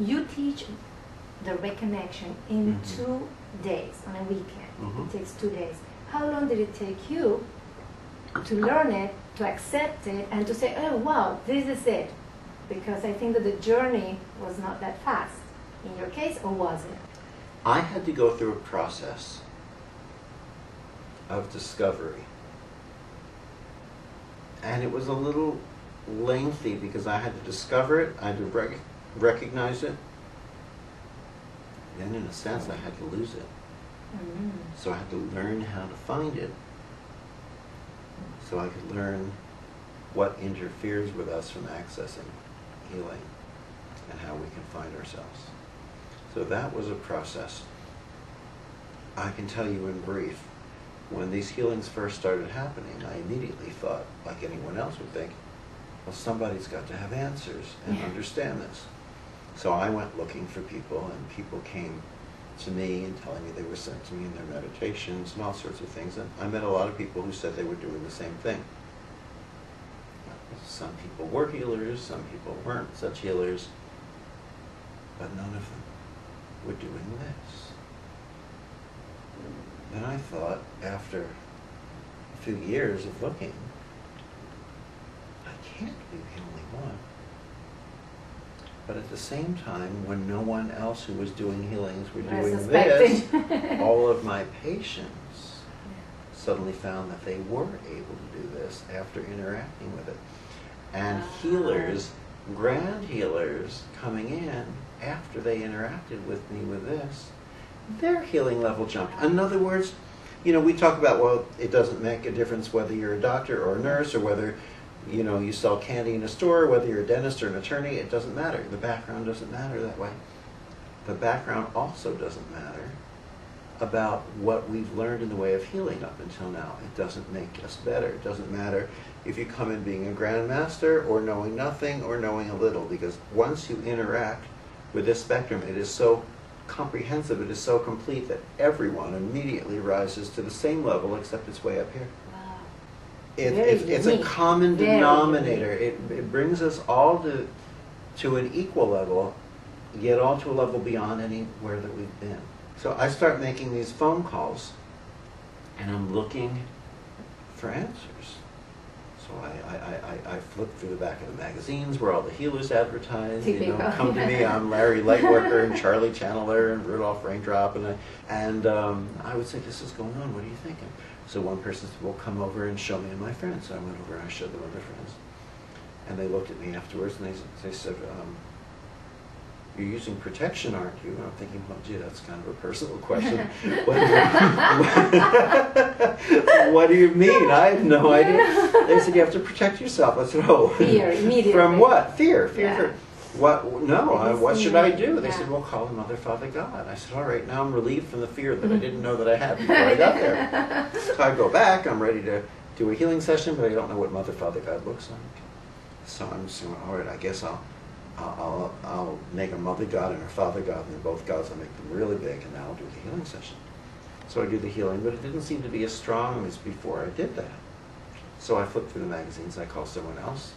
you teach the reconnection in 2 days, on a weekend. It takes 2 days. How long did it take you to learn it, to accept it, and to say, oh wow, this is it? Because I think that the journey was not that fast in your case, or was it? I had to go through a process of discovery. And it was a little lengthy because I had to discover it, I had to recognize it, then in a sense I had to lose it. So I had to learn how to find it, so I could learn what interferes with us from accessing healing and how we can find ourselves. So that was a process. I can tell you in brief, when these healings first started happening, I immediately thought, like anyone else would think, well, somebody's got to have answers and understand this. So I went looking for people, and people came to me and telling me they were sent to me in their meditations and all sorts of things. And I met a lot of people who said they were doing the same thing. Some people were healers, some people weren't such healers, but none of them were doing this. And I thought, after a few years of looking, I can't be the only one. But at the same time, when no one else who was doing healings were doing this, all of my patients suddenly found that they were able to do this after interacting with it. And healers, grand healers, coming in after they interacted with me with this, their healing level jumped. In other words, you know, we talk about, well, it doesn't make a difference whether you're a doctor or a nurse, or whether, you know, you sell candy in a store, whether you're a dentist or an attorney, it doesn't matter. The background doesn't matter that way. The background also doesn't matter about what we've learned in the way of healing up until now. It doesn't make us better. It doesn't matter if you come in being a grandmaster or knowing nothing or knowing a little, because once you interact with this spectrum, it is so comprehensive, it is so complete that everyone immediately rises to the same level, except it's way up here. Wow. It's a common denominator. It brings us all to an equal level, yet all to a level beyond anywhere that we've been. So I start making these phone calls, and I'm looking for answers. So I flip through the back of the magazines where all the healers advertise. You know, come to me. I'm Larry Lightworker and Charlie Channeler and Rudolph Raindrop, and I would say, "This is going on. What are you thinking?" So one person will come over and show me and my friends. So I went over and I showed them other friends, and they looked at me afterwards and they said, "You're using protection, aren't you?" And I'm thinking, well, gee, that's kind of a personal question. What do you mean? I have no idea. They said, you have to protect yourself. I said, oh. Fear, immediately. From what? Fear. For what? No, what should I do? They said, well, call the Mother, Father, God. I said, all right, now I'm relieved from the fear that I didn't know that I had before I got there. So I go back, I'm ready to do a healing session, but I don't know what Mother, Father, God looks like. So I'm saying, all right, I guess I'll make a Mother God and a Father God, and then both gods, I'll make them really big, and now I'll do the healing session. So I do the healing, but it didn't seem to be as strong as before I did that. So I flip through the magazines, I call someone else.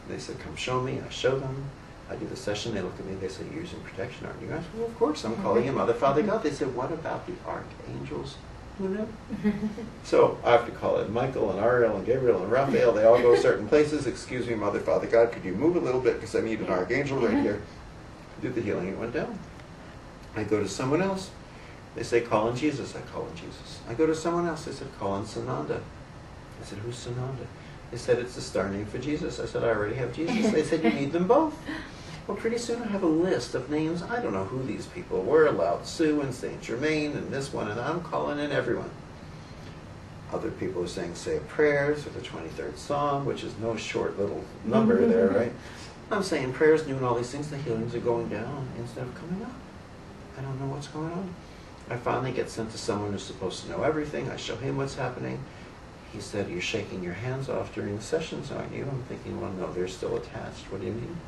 They said, come show me. I show them. I do the session, they look at me, they say, you're using protection, aren't you guys? Well, of course, I'm calling him Mother, Father, God. They said, what about the archangels? Who knew? So I have to call in Michael and Ariel and Gabriel and Raphael. They all go certain places. Excuse me, Mother, Father, God, could you move a little bit because I need an archangel right here. Did the healing, it went down. I go to someone else. They say, call in Jesus. I call in Jesus. I go to someone else. They said, call in Sananda. I said, who's Sananda? They said, it's the star name for Jesus. I said, I already have Jesus. They said, you need them both. Well, pretty soon I have a list of names. I don't know who these people were. Lao Tzu and Saint Germain and this one, and I'm calling in everyone. Other people are saying, say prayers, or the 23rd Psalm, which is no short little number there, right? I'm saying prayers, doing all these things. The healings are going down instead of coming up. I don't know what's going on. I finally get sent to someone who's supposed to know everything. I show him what's happening. He said, you're shaking your hands off during the sessions, aren't you? I'm thinking, well, no, they're still attached. What do you mean?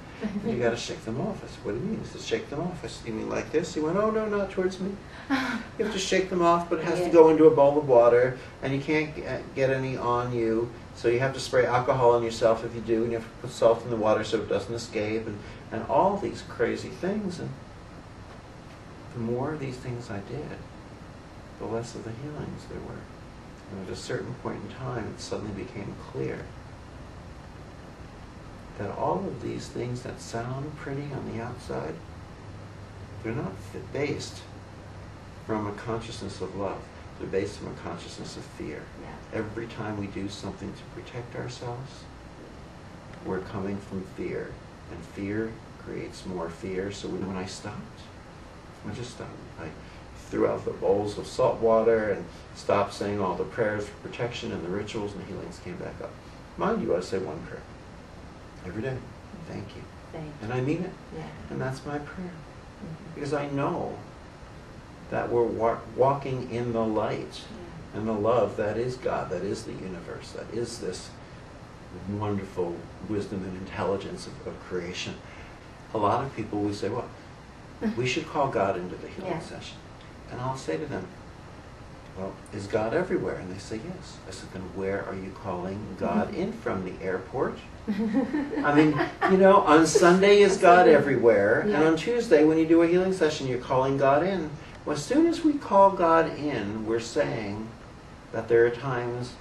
You got to shake them off. I said, what do you mean? He said, shake them off. I said, you mean like this? He went, oh, no, not towards me. You have to shake them off, but it has to go into a bowl of water, and you can't get any on you. So you have to spray alcohol on yourself if you do, and you have to put salt in the water so it doesn't escape, and all these crazy things. And the more of these things I did, the less of the healings there were. And at a certain point in time, it suddenly became clear that all of these things that sound pretty on the outside, they're not based from a consciousness of love. They're based from a consciousness of fear. Yeah. Every time we do something to protect ourselves, we're coming from fear. And fear creates more fear. So when I stopped, I just stopped. I threw out the bowls of salt water and stopped saying all the prayers for protection, and the rituals and the healings came back up. Mind you, I say one prayer every day. Thank you. Thank you. And I mean it. Yeah. And that's my prayer. Mm-hmm. Because I know that we're walking in the light and the love that is God, that is the universe, that is this wonderful wisdom and intelligence of creation. A lot of people, we say, well, we should call God into the healing session. And I'll say to them, well, is God everywhere? And they say, yes. I said, then where are you calling God in from? The airport? I mean, you know, on Sunday is God everywhere, and on Tuesday when you do a healing session, you're calling God in. Well, as soon as we call God in, we're saying that there are times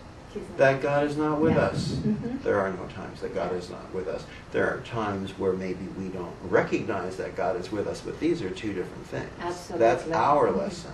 that God is not with us. Mm-hmm. There are no times that God is not with us. There are times where maybe we don't recognize that God is with us, but these are two different things. Absolutely. That's our lesson.